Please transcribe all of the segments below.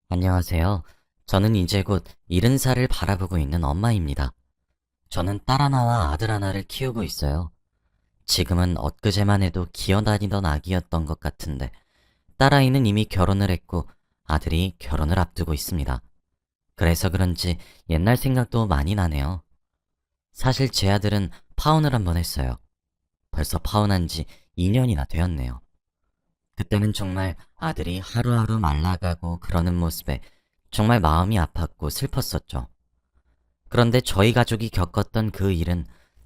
안녕하세요. 저는 이제 곧 70살을 바라보고 있는 엄마입니다. 저는 딸 하나와 아들 하나를 키우고 있어요. 지금은 엊그제만 해도 기어다니던 아기였던 것 같은데, 딸아이는 이미 결혼을 했고, 아들이 결혼을 앞두고 있습니다. 그래서 그런지 옛날 생각도 많이 나네요. 사실 제 아들은 파혼을 한번 했어요. 벌써 파혼한 지 2년이나 되었네요. 그때는 정말 아들이 하루하루 말라가고 그러는 모습에 정말 마음이 아팠고 슬펐었죠. 그런데 저희 가족이 겪었던 그 일은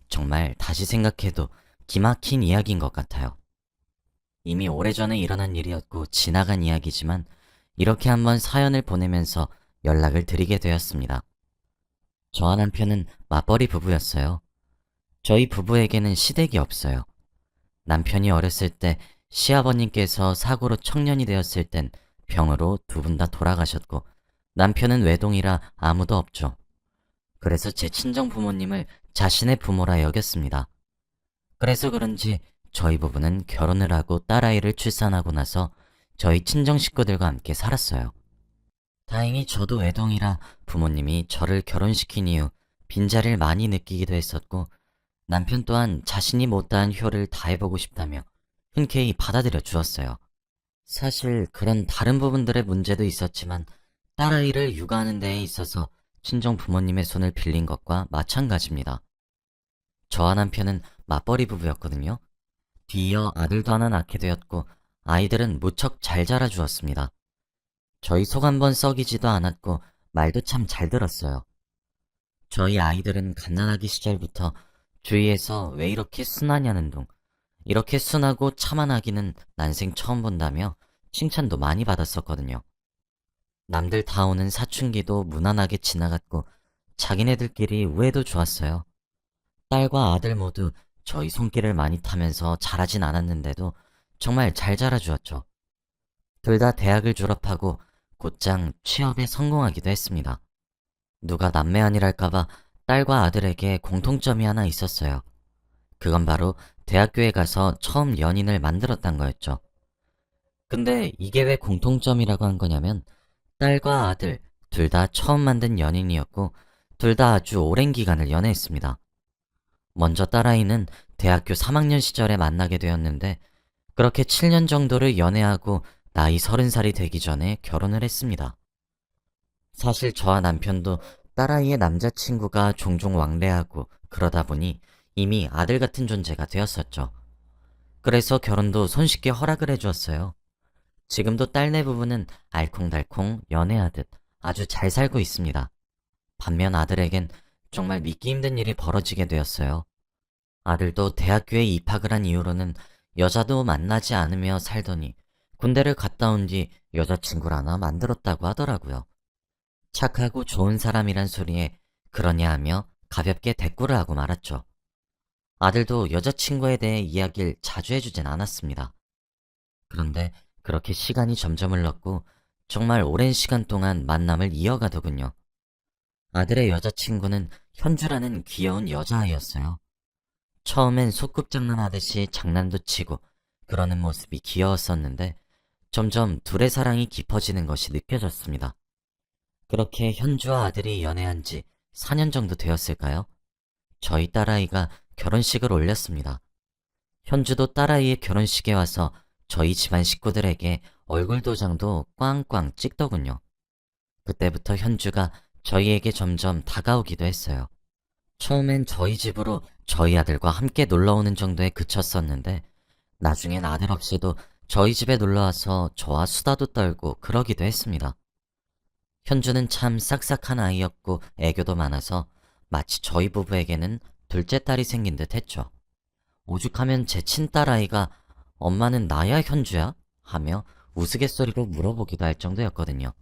정말 다시 생각해도 기막힌 이야기인 것 같아요. 이미 오래전에 일어난 일이었고 지나간 이야기지만 이렇게 한번 사연을 보내면서 연락을 드리게 되었습니다. 저와 남편은 맞벌이 부부였어요. 저희 부부에게는 시댁이 없어요. 남편이 어렸을 때 시아버님께서 사고로 청년이 되었을 땐 병으로 두 분 다 돌아가셨고 남편은 외동이라 아무도 없죠. 그래서 제 친정 부모님을 자신의 부모라 여겼습니다. 그래서 그런지 저희 부부는 결혼을 하고 딸아이를 출산하고 나서 저희 친정 식구들과 함께 살았어요. 다행히 저도 외동이라 부모님이 저를 결혼시킨 이후 빈자리를 많이 느끼기도 했었고 남편 또한 자신이 못다한 효를 다해보고 싶다며 흔쾌히 받아들여 주었어요. 사실 그런 다른 부분들의 문제도 있었지만 딸아이를 육아하는 데에 있어서 친정 부모님의 손을 빌린 것과 마찬가지입니다. 저와 남편은 맞벌이 부부였거든요. 뒤이어 아들도 하나 낳게 되었고 아이들은 무척 잘 자라주었습니다. 저희 속 한 번 썩이지도 않았고 말도 참 잘 들었어요. 저희 아이들은 갓난아기 시절부터 주위에서 왜 이렇게 순하냐는 둥, 이렇게 순하고 참한 아기는 난생 처음 본다며 칭찬도 많이 받았었거든요. 남들 다 오는 사춘기도 무난하게 지나갔고 자기네들끼리 우애도 좋았어요. 딸과 아들 모두 저희 손길을 많이 타면서 자라진 않았는데도 정말 잘 자라주었죠. 둘 다 대학을 졸업하고 곧장 취업에 성공하기도 했습니다. 누가 남매아니랄까봐 딸과 아들에게 공통점이 하나 있었어요. 그건 바로 대학교에 가서 처음 연인을 만들었단 거였죠. 근데 이게 왜 공통점이라고 한 거냐면 딸과 아들 둘 다 처음 만든 연인이었고 둘 다 아주 오랜 기간을 연애했습니다. 먼저 딸아이는 대학교 3학년 시절에 만나게 되었는데 그렇게 7년 정도를 연애하고 나이 30살이 되기 전에 결혼을 했습니다. 사실 저와 남편도 딸아이의 남자친구가 종종 왕래하고 그러다 보니 이미 아들 같은 존재가 되었었죠. 그래서 결혼도 손쉽게 허락을 해주었어요. 지금도 딸네 부부는 알콩달콩 연애하듯 아주 잘 살고 있습니다. 반면 아들에겐 정말 믿기 힘든 일이 벌어지게 되었어요. 아들도 대학교에 입학을 한 이후로는 여자도 만나지 않으며 살더니 군대를 갔다 온 뒤 여자친구를 하나 만들었다고 하더라고요. 착하고 좋은 사람이란 소리에 그러냐 하며 가볍게 대꾸를 하고 말았죠. 아들도 여자친구에 대해 이야기를 자주 해주진 않았습니다. 그런데 그렇게 시간이 점점 흘렀고 정말 오랜 시간 동안 만남을 이어가더군요. 아들의 여자친구는 현주라는 귀여운 여자아이였어요. 처음엔 소꿉장난하듯이 장난도 치고 그러는 모습이 귀여웠었는데 점점 둘의 사랑이 깊어지는 것이 느껴졌습니다. 그렇게 현주와 아들이 연애한 지 4년 정도 되었을까요? 저희 딸아이가 결혼식을 올렸습니다. 현주도 딸아이의 결혼식에 와서 저희 집안 식구들에게 얼굴 도장도 꽝꽝 찍더군요. 그때부터 현주가 저희에게 점점 다가오기도 했어요. 처음엔 저희 집으로 저희 아들과 함께 놀러오는 정도에 그쳤었는데 나중엔 아들 없이도 저희 집에 놀러와서 저와 수다도 떨고 그러기도 했습니다. 현주는 참 싹싹한 아이였고 애교도 많아서 마치 저희 부부에게는 둘째 딸이 생긴 듯 했죠. 오죽하면 제 친딸아이가 엄마는 나야 현주야? 하며 우스갯소리로 물어보기도 할 정도였거든요.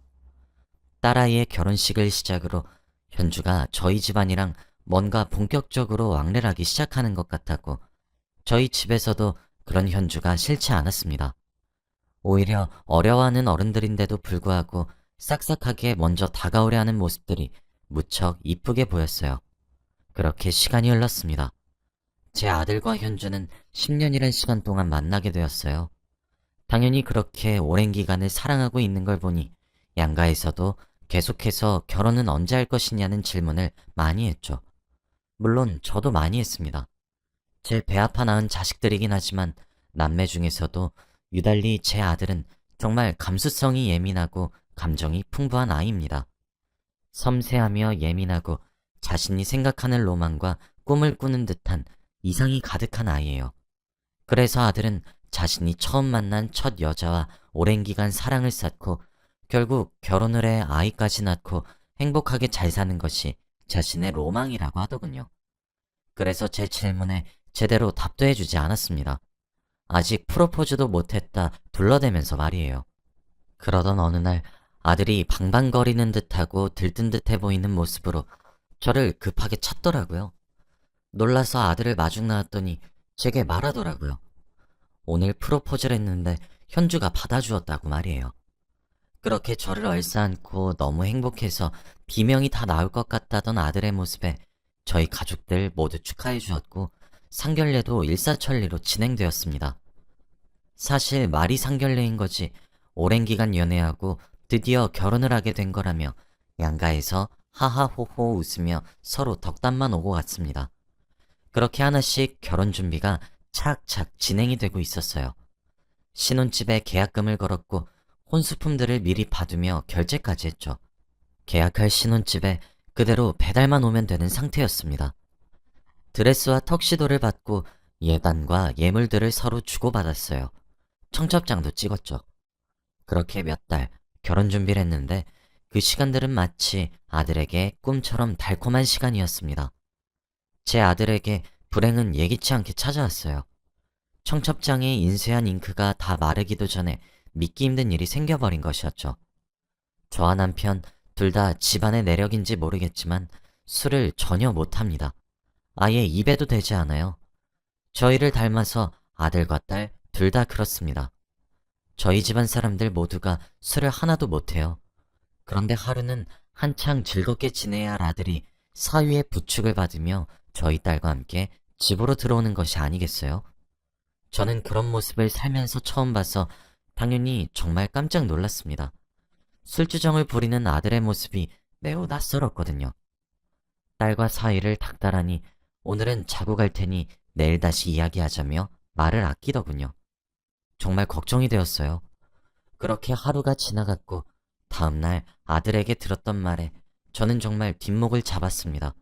딸아이의 결혼식을 시작으로 현주가 저희 집안이랑 뭔가 본격적으로 왕래를 하기 시작하는 것 같았고 저희 집에서도 그런 현주가 싫지 않았습니다. 오히려 어려워하는 어른들인데도 불구하고 싹싹하게 먼저 다가오려 하는 모습들이 무척 이쁘게 보였어요. 그렇게 시간이 흘렀습니다. 제 아들과 현주는 10년이란 시간 동안 만나게 되었어요. 당연히 그렇게 오랜 기간을 사랑하고 있는 걸 보니 양가에서도 계속해서 결혼은 언제 할 것이냐는 질문을 많이 했죠. 물론 저도 많이 했습니다. 제 배아파 낳은 자식들이긴 하지만 남매 중에서도 유달리 제 아들은 정말 감수성이 예민하고 감정이 풍부한 아이입니다. 섬세하며 예민하고 자신이 생각하는 로망과 꿈을 꾸는 듯한 이상이 가득한 아이예요. 그래서 아들은 자신이 처음 만난 첫 여자와 오랜 기간 사랑을 쌓고 결국 결혼을 해 아이까지 낳고 행복하게 잘 사는 것이 자신의 로망이라고 하더군요. 그래서 제 질문에 제대로 답도 해주지 않았습니다. 아직 프로포즈도 못했다 둘러대면서 말이에요. 그러던 어느 날 아들이 방방거리는 듯하고 들뜬 듯해 보이는 모습으로 저를 급하게 찾더라고요. 놀라서 아들을 마중 나왔더니 제게 말하더라고요. 오늘 프로포즈를 했는데 현주가 받아주었다고 말이에요. 그렇게 저를 얼싸안고 너무 행복해서 비명이 다 나올 것 같다던 아들의 모습에 저희 가족들 모두 축하해 주었고 상견례도 일사천리로 진행되었습니다. 사실 말이 상견례인 거지 오랜 기간 연애하고 드디어 결혼을 하게 된 거라며 양가에서 하하호호 웃으며 서로 덕담만 오고 갔습니다. 그렇게 하나씩 결혼 준비가 착착 진행이 되고 있었어요. 신혼집에 계약금을 걸었고 혼수품들을 미리 받으며 결제까지 했죠. 계약할 신혼집에 그대로 배달만 오면 되는 상태였습니다. 드레스와 턱시도를 받고 예단과 예물들을 서로 주고받았어요. 청첩장도 찍었죠. 그렇게 몇 달 결혼 준비를 했는데 그 시간들은 마치 아들에게 꿈처럼 달콤한 시간이었습니다. 제 아들에게 불행은 예기치 않게 찾아왔어요. 청첩장에 인쇄한 잉크가 다 마르기도 전에 믿기 힘든 일이 생겨버린 것이었죠. 저와 남편 둘 다 집안의 내력인지 모르겠지만 술을 전혀 못합니다. 아예 입에도 대지 않아요. 저희를 닮아서 아들과 딸 둘 다 그렇습니다. 저희 집안 사람들 모두가 술을 하나도 못해요. 그런데 하루는 한창 즐겁게 지내야 할 아들이 사위의 부축을 받으며 저희 딸과 함께 집으로 들어오는 것이 아니겠어요? 저는 그런 모습을 살면서 처음 봐서 당연히 정말 깜짝 놀랐습니다. 술주정을 부리는 아들의 모습이 매우 낯설었거든요. 딸과 사이를 닥달하니 오늘은 자고 갈 테니 내일 다시 이야기하자며 말을 아끼더군요. 정말 걱정이 되었어요. 그렇게 하루가 지나갔고 다음날 아들에게 들었던 말에 저는 정말 뒷목을 잡았습니다.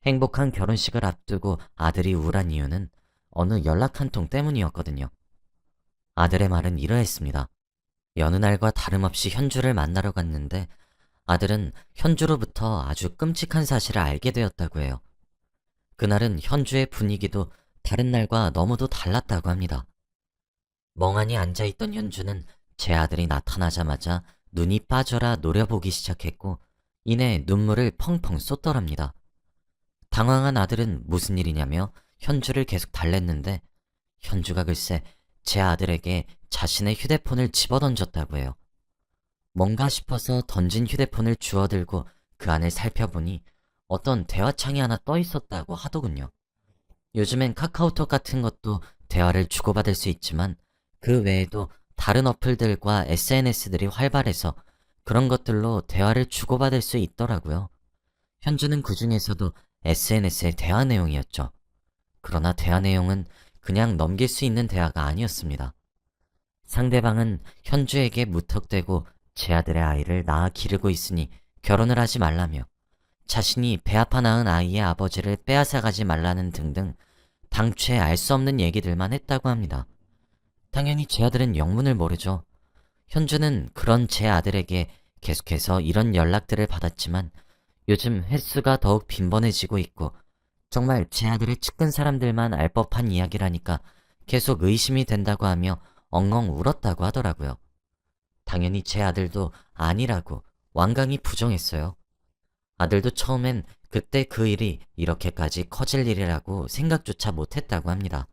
행복한 결혼식을 앞두고 아들이 우울한 이유는 어느 연락 한 통 때문이었거든요. 아들의 말은 이러했습니다. 여느 날과 다름없이 현주를 만나러 갔는데 아들은 현주로부터 아주 끔찍한 사실을 알게 되었다고 해요. 그날은 현주의 분위기도 다른 날과 너무도 달랐다고 합니다. 멍하니 앉아있던 현주는 제 아들이 나타나자마자 눈이 빠져라 노려보기 시작했고 이내 눈물을 펑펑 쏟더랍니다. 당황한 아들은 무슨 일이냐며 현주를 계속 달랬는데 현주가 글쎄 제 아들에게 자신의 휴대폰을 집어던졌다고 해요. 뭔가 싶어서 던진 휴대폰을 주워들고 그 안을 살펴보니 어떤 대화창이 하나 떠 있었다고 하더군요. 요즘엔 카카오톡 같은 것도 대화를 주고받을 수 있지만 그 외에도 다른 어플들과 SNS들이 활발해서 그런 것들로 대화를 주고받을 수 있더라고요. 현주는 그 중에서도 SNS의 대화 내용이었죠. 그러나 대화 내용은 그냥 넘길 수 있는 대화가 아니었습니다. 상대방은 현주에게 무턱대고 제 아들의 아이를 낳아 기르고 있으니 결혼을 하지 말라며 자신이 배아파 낳은 아이의 아버지를 빼앗아가지 말라는 등등 당최 알 수 없는 얘기들만 했다고 합니다. 당연히 제 아들은 영문을 모르죠. 현주는 그런 제 아들에게 계속해서 이런 연락들을 받았지만 요즘 횟수가 더욱 빈번해지고 있고 정말 제 아들의 측근 사람들만 알 법한 이야기라니까 계속 의심이 된다고 하며 엉엉 울었다고 하더라고요. 당연히 제 아들도 아니라고 완강히 부정했어요. 아들도 처음엔 그때 그 일이 이렇게까지 커질 일이라고 생각조차 못했다고 합니다.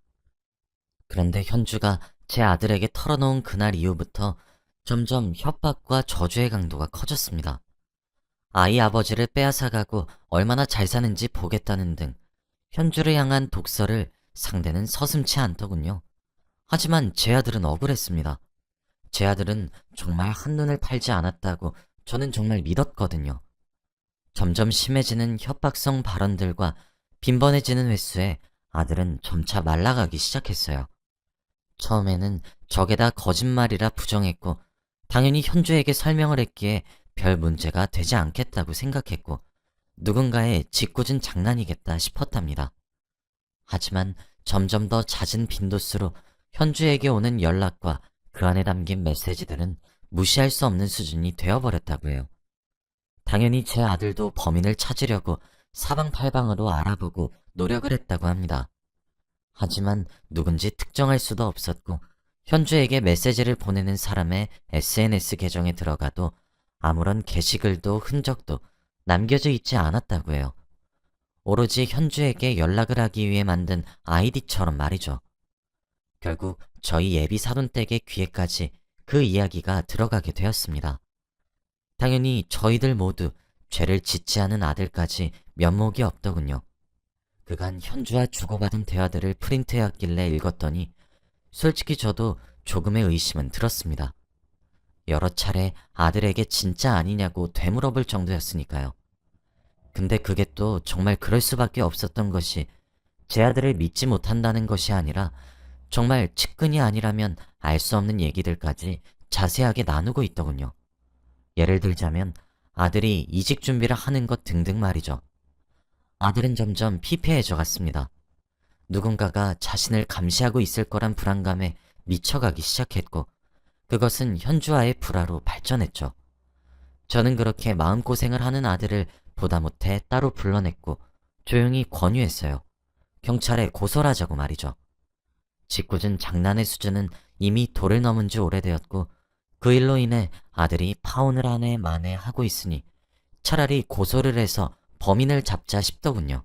그런데 현주가 제 아들에게 털어놓은 그날 이후부터 점점 협박과 저주의 강도가 커졌습니다. 아이 아버지를 빼앗아가고 얼마나 잘 사는지 보겠다는 등 현주를 향한 독설을 상대는 서슴지 않더군요. 하지만 제 아들은 억울했습니다. 제 아들은 정말 한눈을 팔지 않았다고 저는 정말 믿었거든요. 점점 심해지는 협박성 발언들과 빈번해지는 횟수에 아들은 점차 말라가기 시작했어요. 처음에는 저게 다 거짓말이라 부정했고, 당연히 현주에게 설명을 했기에 별 문제가 되지 않겠다고 생각했고, 누군가의 짓궂은 장난이겠다 싶었답니다. 하지만 점점 더 잦은 빈도수로 현주에게 오는 연락과 그 안에 담긴 메시지들은 무시할 수 없는 수준이 되어버렸다고 해요. 당연히 제 아들도 범인을 찾으려고 사방팔방으로 알아보고 노력을 했다고 합니다. 하지만 누군지 특정할 수도 없었고, 현주에게 메시지를 보내는 사람의 SNS 계정에 들어가도 아무런 게시글도 흔적도 남겨져 있지 않았다고 해요. 오로지 현주에게 연락을 하기 위해 만든 아이디처럼 말이죠. 결국 저희 예비 사돈댁의 귀에까지 그 이야기가 들어가게 되었습니다. 당연히 저희들 모두 죄를 짓지 않은 아들까지 면목이 없더군요. 그간 현주와 주고받은 대화들을 프린트해왔길래 읽었더니 솔직히 저도 조금의 의심은 들었습니다. 여러 차례 아들에게 진짜 아니냐고 되물어볼 정도였으니까요. 근데 그게 또 정말 그럴 수밖에 없었던 것이 제 아들을 믿지 못한다는 것이 아니라 정말 측근이 아니라면 알 수 없는 얘기들까지 자세하게 나누고 있더군요. 예를 들자면 아들이 이직 준비를 하는 것 등등 말이죠. 아들은 점점 피폐해져 갔습니다. 누군가가 자신을 감시하고 있을 거란 불안감에 미쳐가기 시작했고, 그것은 현주와의 불화로 발전했죠. 저는 그렇게 마음고생을 하는 아들을 보다 못해 따로 불러냈고 조용히 권유했어요. 경찰에 고소를 하자고 말이죠. 짓궂은 장난의 수준은 이미 도를 넘은 지 오래되었고, 그 일로 인해 아들이 파혼을 한 해 만에 하고 있으니 차라리 고소를 해서 범인을 잡자 싶더군요.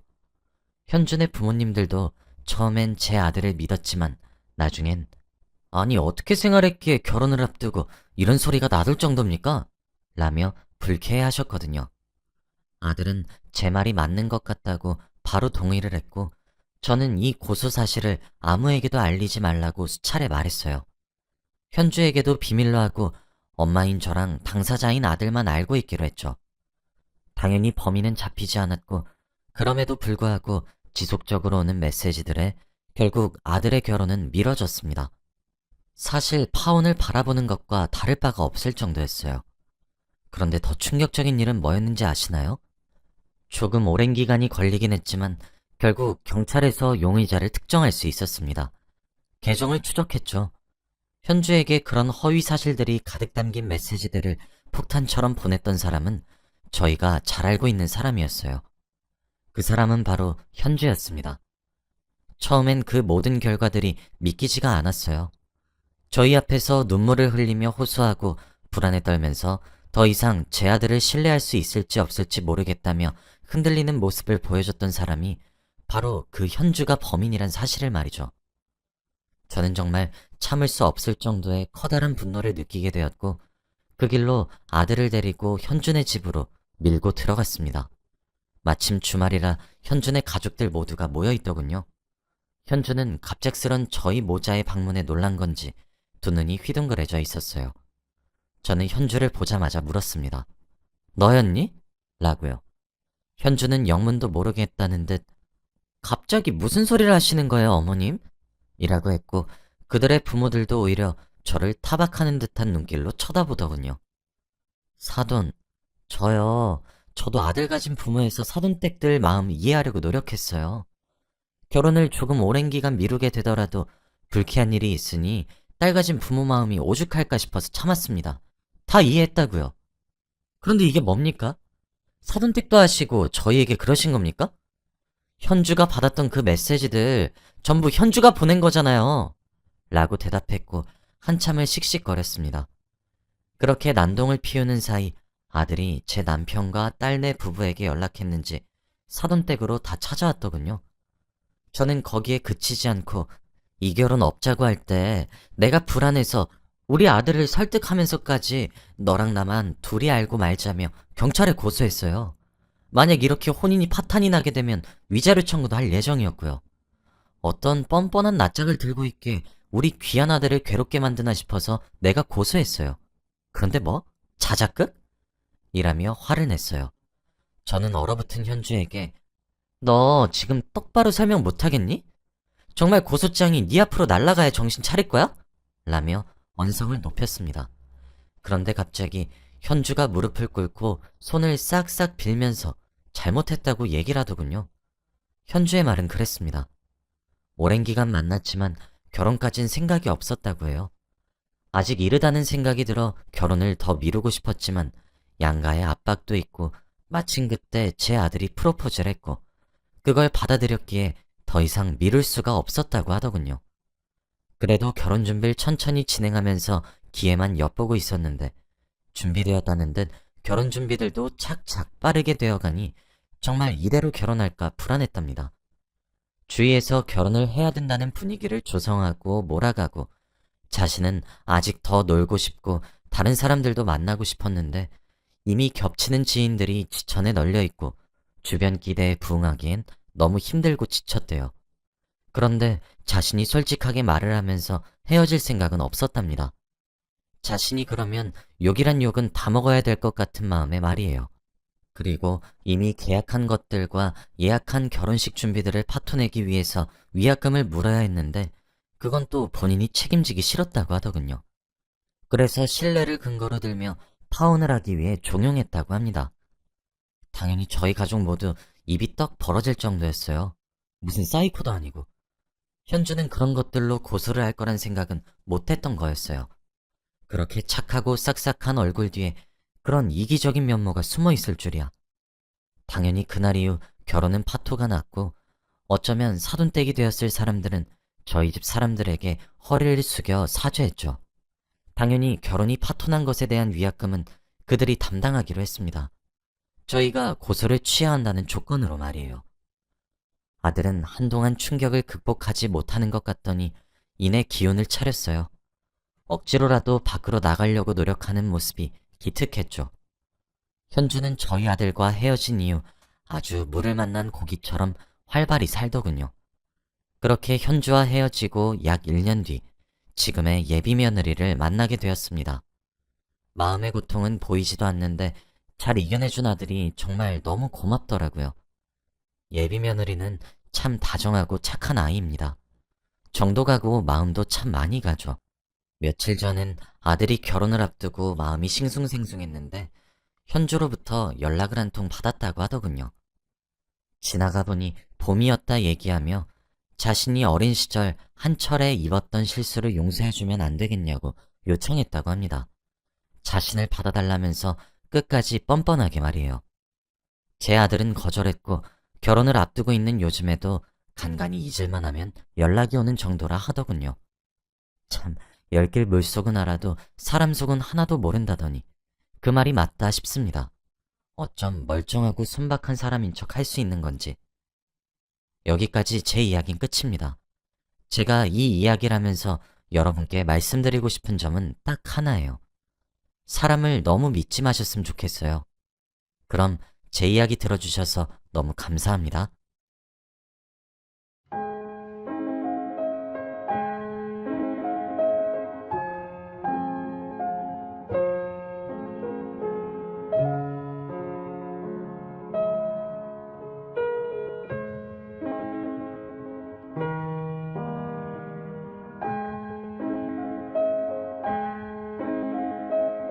현준의 부모님들도 처음엔 제 아들을 믿었지만 나중엔 아니 어떻게 생활했기에 결혼을 앞두고 이런 소리가 나돌 정도입니까? 라며 불쾌해하셨거든요. 아들은 제 말이 맞는 것 같다고 바로 동의를 했고, 저는 이 고소 사실을 아무에게도 알리지 말라고 수차례 말했어요. 현주에게도 비밀로 하고 엄마인 저랑 당사자인 아들만 알고 있기로 했죠. 당연히 범인은 잡히지 않았고, 그럼에도 불구하고 지속적으로 오는 메시지들에 결국 아들의 결혼은 미뤄졌습니다. 사실 파혼을 바라보는 것과 다를 바가 없을 정도였어요. 그런데 더 충격적인 일은 뭐였는지 아시나요? 조금 오랜 기간이 걸리긴 했지만 결국 경찰에서 용의자를 특정할 수 있었습니다. 계정을 추적했죠. 현주에게 그런 허위 사실들이 가득 담긴 메시지들을 폭탄처럼 보냈던 사람은 저희가 잘 알고 있는 사람이었어요. 그 사람은 바로 현주였습니다. 처음엔 그 모든 결과들이 믿기지가 않았어요. 저희 앞에서 눈물을 흘리며 호소하고 불안에 떨면서 더 이상 제 아들을 신뢰할 수 있을지 없을지 모르겠다며 흔들리는 모습을 보여줬던 사람이 바로 그 현주가 범인이란 사실을 말이죠. 저는 정말 참을 수 없을 정도의 커다란 분노를 느끼게 되었고, 그 길로 아들을 데리고 현준의 집으로 밀고 들어갔습니다. 마침 주말이라 현준의 가족들 모두가 모여있더군요. 현준은 갑작스런 저희 모자의 방문에 놀란 건지 두 눈이 휘둥그레져 있었어요. 저는 현주를 보자마자 물었습니다. 너였니? 라고요. 현주는 영문도 모르겠다는 듯 갑자기 무슨 소리를 하시는 거예요, 어머님? 이라고 했고, 그들의 부모들도 오히려 저를 타박하는 듯한 눈길로 쳐다보더군요. 사돈, 저도 아들 가진 부모에서 사돈댁들 마음 이해하려고 노력했어요. 결혼을 조금 오랜 기간 미루게 되더라도 불쾌한 일이 있으니 딸 가진 부모 마음이 오죽할까 싶어서 참았습니다. 다 이해했다고요. 그런데 이게 뭡니까? 사돈댁도 하시고 저희에게 그러신 겁니까? 현주가 받았던 그 메시지들 전부 현주가 보낸 거잖아요. 라고 대답했고 한참을 씩씩거렸습니다. 그렇게 난동을 피우는 사이 아들이 제 남편과 딸네 부부에게 연락했는지 사돈댁으로 다 찾아왔더군요. 저는 거기에 그치지 않고 이 결혼 없자고 할 때 내가 불안해서 우리 아들을 설득하면서까지 너랑 나만 둘이 알고 말자며 경찰에 고소했어요. 만약 이렇게 혼인이 파탄이 나게 되면 위자료 청구도 할 예정이었고요. 어떤 뻔뻔한 낯짝을 들고 있게 우리 귀한 아들을 괴롭게 만드나 싶어서 내가 고소했어요. 그런데 뭐? 자작극? 이라며 화를 냈어요. 저는 얼어붙은 현주에게 너 지금 똑바로 설명 못하겠니? 정말 고소장이 네 앞으로 날아가야 정신 차릴 거야? 라며 언성을 높였습니다. 그런데 갑자기 현주가 무릎을 꿇고 손을 싹싹 빌면서 잘못했다고 얘기를 하더군요. 현주의 말은 그랬습니다. 오랜 기간 만났지만 결혼까진 생각이 없었다고 해요. 아직 이르다는 생각이 들어 결혼을 더 미루고 싶었지만 양가의 압박도 있고 마침 그때 제 아들이 프로포즈를 했고 그걸 받아들였기에 더 이상 미룰 수가 없었다고 하더군요. 그래도 결혼 준비를 천천히 진행하면서 기회만 엿보고 있었는데 준비되었다는 듯 결혼 준비들도 착착 빠르게 되어가니 정말 이대로 결혼할까 불안했답니다. 주위에서 결혼을 해야 된다는 분위기를 조성하고 몰아가고 자신은 아직 더 놀고 싶고 다른 사람들도 만나고 싶었는데 이미 겹치는 지인들이 지천에 널려있고 주변 기대에 부응하기엔 너무 힘들고 지쳤대요. 그런데 자신이 솔직하게 말을 하면서 헤어질 생각은 없었답니다. 자신이 그러면 욕이란 욕은 다 먹어야 될 것 같은 마음의 말이에요. 그리고 이미 계약한 것들과 예약한 결혼식 준비들을 파토내기 위해서 위약금을 물어야 했는데 그건 또 본인이 책임지기 싫었다고 하더군요. 그래서 신뢰를 근거로 들며 파혼을 하기 위해 종용했다고 합니다. 당연히 저희 가족 모두 입이 떡 벌어질 정도였어요. 무슨 사이코도 아니고. 현주는 그런 것들로 고소를 할 거란 생각은 못했던 거였어요. 그렇게 착하고 싹싹한 얼굴 뒤에 그런 이기적인 면모가 숨어 있을 줄이야. 당연히 그날 이후 결혼은 파토가 났고 어쩌면 사돈댁이 되었을 사람들은 저희 집 사람들에게 허리를 숙여 사죄했죠. 당연히 결혼이 파토난 것에 대한 위약금은 그들이 담당하기로 했습니다. 저희가 고소를 취해야 한다는 조건으로 말이에요. 아들은 한동안 충격을 극복하지 못하는 것 같더니 이내 기운을 차렸어요. 억지로라도 밖으로 나가려고 노력하는 모습이 기특했죠. 현주는 저희 아들과 헤어진 이후 아주 물을 만난 고기처럼 활발히 살더군요. 그렇게 현주와 헤어지고 약 1년 뒤 지금의 예비 며느리를 만나게 되었습니다. 마음의 고통은 보이지도 않는데 잘 이겨내준 아들이 정말 너무 고맙더라고요. 예비 며느리는 참 다정하고 착한 아이입니다. 정도 가고 마음도 참 많이 가죠. 며칠 전엔 아들이 결혼을 앞두고 마음이 싱숭생숭했는데 현주로부터 연락을 한 통 받았다고 하더군요. 지나가 보니 봄이었다 얘기하며 자신이 어린 시절 한 철에 입었던 실수를 용서해주면 안 되겠냐고 요청했다고 합니다. 자신을 받아달라면서 끝까지 뻔뻔하게 말이에요. 제 아들은 거절했고 결혼을 앞두고 있는 요즘에도 간간히 잊을만 하면 연락이 오는 정도라 하더군요. 참, 열길 물속은 알아도 사람 속은 하나도 모른다더니 그 말이 맞다 싶습니다. 어쩜 멀쩡하고 순박한 사람인 척 할 수 있는 건지. 여기까지 제 이야기는 끝입니다. 제가 이 이야기를 하면서 여러분께 말씀드리고 싶은 점은 딱 하나예요. 사람을 너무 믿지 마셨으면 좋겠어요. 그럼 제 이야기 들어주셔서 너무 감사합니다.